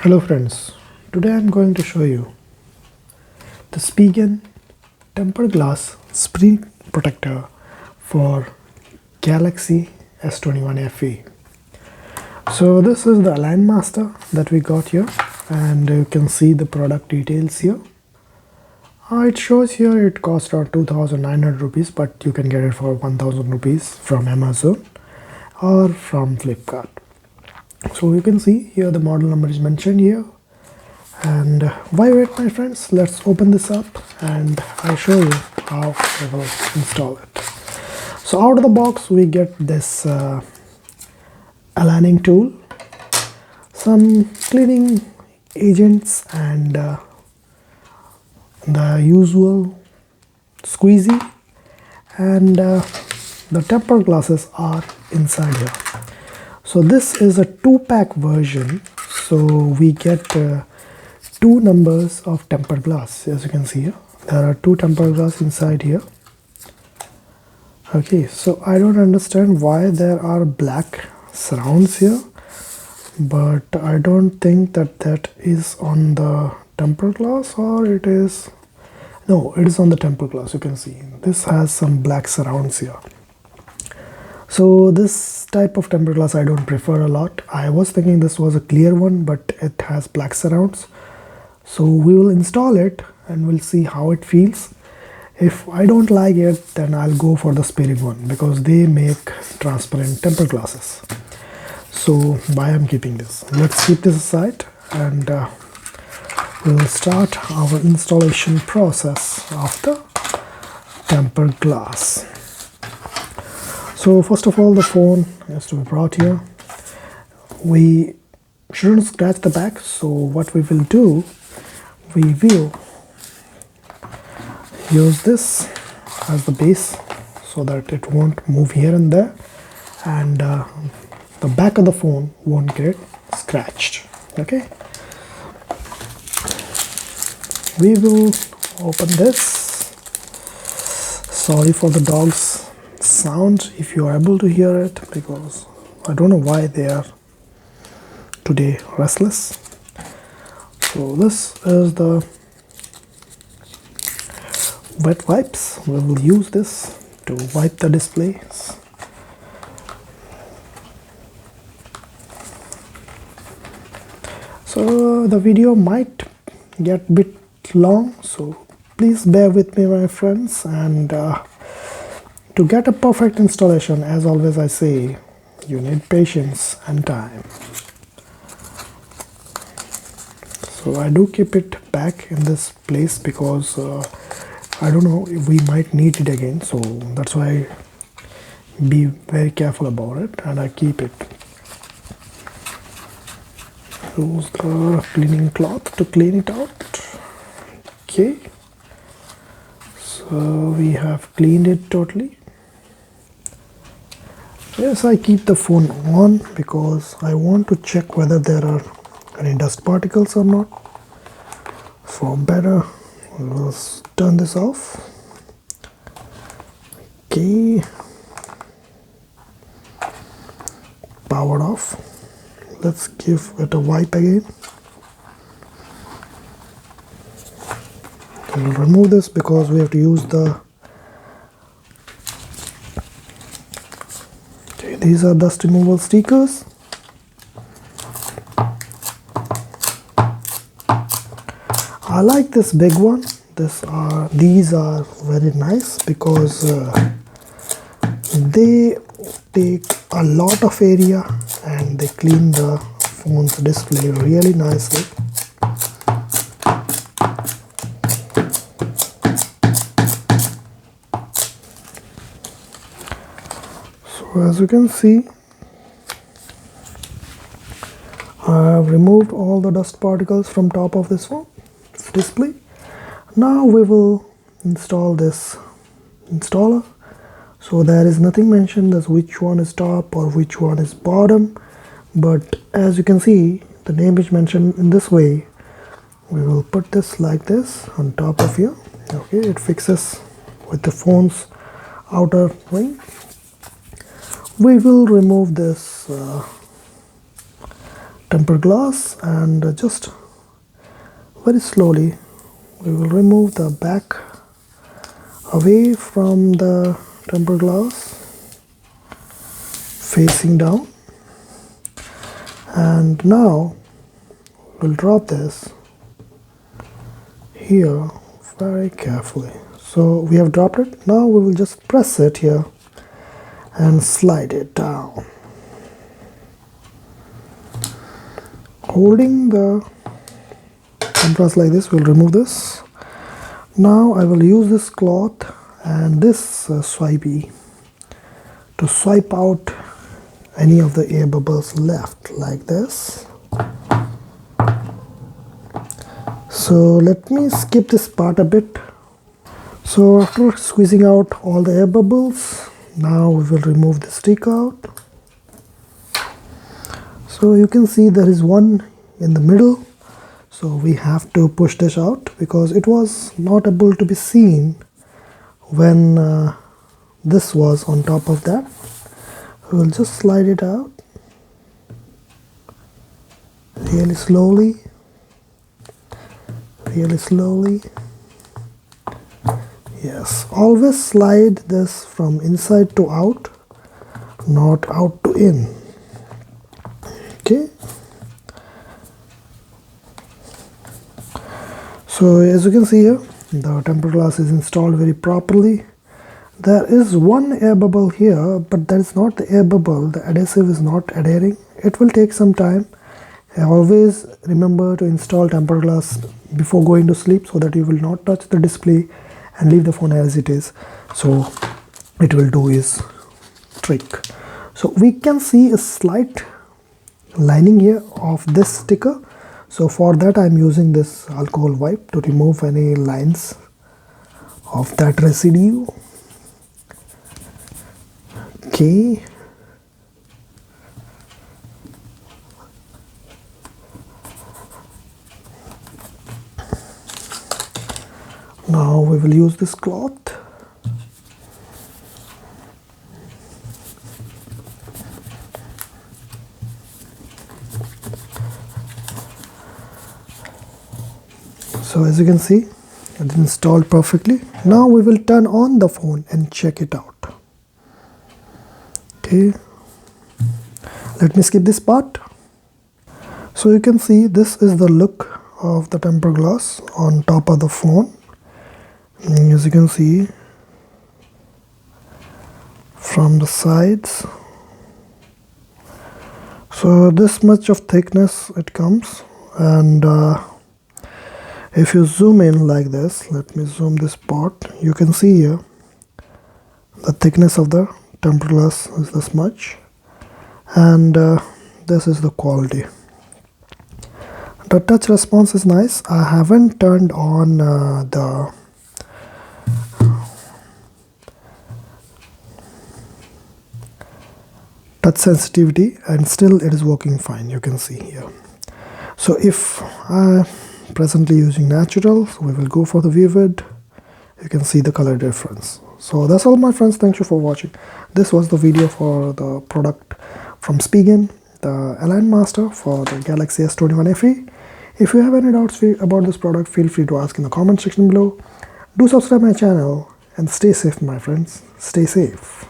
Hello friends, today I am going to show you the Spigen tempered glass screen protector for Galaxy S21 FE. So this is the Align Master that we got here, and you can see the product details here. It shows here it costs around 2,900 rupees, but you can get it for 1,000 rupees from Amazon or from Flipkart. So you can see here the model number is mentioned here. And why wait, my friends? Let's open this up and I'll show you how we will install it. So out of the box we get this aligning tool, some cleaning agents, and the usual squeezy, and the tempered glasses are inside here. So this is a 2-pack version, so we get 2 numbers of tempered glass. As you can see here, there are 2 tempered glass inside here. Okay, so I don't understand why there are black surrounds here, but I don't think that is on the tempered glass, or it is, no, it is on the tempered glass. You can see this has some black surrounds here. So this type of tempered glass I don't prefer a lot. I was thinking this was a clear one, but it has black surrounds. So we will install it and we'll see how it feels. If I don't like it, then I'll go for the Spigen one, because they make transparent tempered glasses. So why I'm keeping this. Let's keep this aside and we'll start our installation process of the tempered glass. So first of all, the phone has to be brought here. We shouldn't scratch the back, so what we will do, we will use this as the base so that it won't move here and there, and the back of the phone won't get scratched. Okay, we will open this. Sorry for the dog's sound if you are able to hear it, because I don't know why they are today restless. So this is the wet wipes. We will use this to wipe the displays. So the video might get a bit long, so please bear with me, my friends. And to get a perfect installation, as always I say, you need patience and time. So I do keep it back in this place because I don't know if we might need it again, so that's why I be very careful about it and I keep it. Use the cleaning cloth to clean it out. Okay, so we have cleaned it totally. Yes, I keep the phone on because I want to check whether there are any dust particles or not. For better, we'll turn this off. Okay, powered off. Let's give it a wipe again. We'll remove this because we have to use the, okay, these are dust removal stickers. I like this big one. These are very nice because they take a lot of area and they clean the phone's display really nicely. So as you can see, I have removed all the dust particles from top of this phone display. Now we will install this installer. So there is nothing mentioned as which one is top or which one is bottom, but as you can see, the name is mentioned in this way. We will put this like this on top of here. Okay, it fixes with the phone's outer ring. We will remove this tempered glass, and just very slowly we will remove the back away from the tempered glass, facing down. And now we'll drop this here very carefully. So we have dropped it. Now we will just press it here and slide it down, holding the contrast like this. We'll remove this. Now I will use this cloth and this swipey to swipe out any of the air bubbles left, like this. So let me skip this part a bit. So after squeezing out all the air bubbles, now we will remove the stick out. So you can see there is one in the middle, so we have to push this out because it was not able to be seen when this was on top of that. We'll just slide it out really slowly, really slowly. Yes, always slide this from inside to out, not out to in. Okay. So as you can see here, the tempered glass is installed very properly. There is one air bubble here, but that is not the air bubble. The adhesive is not adhering. It will take some time. Always remember to install tempered glass before going to sleep so that you will not touch the display and leave the phone as it is. So it will do its trick. So we can see a slight lining here of this sticker. So for that I'm using this alcohol wipe to remove any lines of that residue. Okay. Now we will use this cloth. So as you can see, it's installed perfectly. Now we will turn on the phone and check it out. Okay, let me skip this part. So you can see this is the look of the tempered glass on top of the phone. As you can see from the sides, so this much of thickness it comes. And if you zoom in like this, let me zoom this part, you can see here the thickness of the tempered glass is this much, and this is the quality. The touch response is nice. I haven't turned on the touch sensitivity, and still it is working fine, you can see here. So if I'm presently using natural, so we will go for the vivid, you can see the color difference. So that's all my friends, thank you for watching. This was the video for the product from Spigen, the Align Master for the Galaxy S21 FE. If you have any doubts about this product, feel free to ask in the comment section below. Do subscribe my channel and stay safe my friends, stay safe.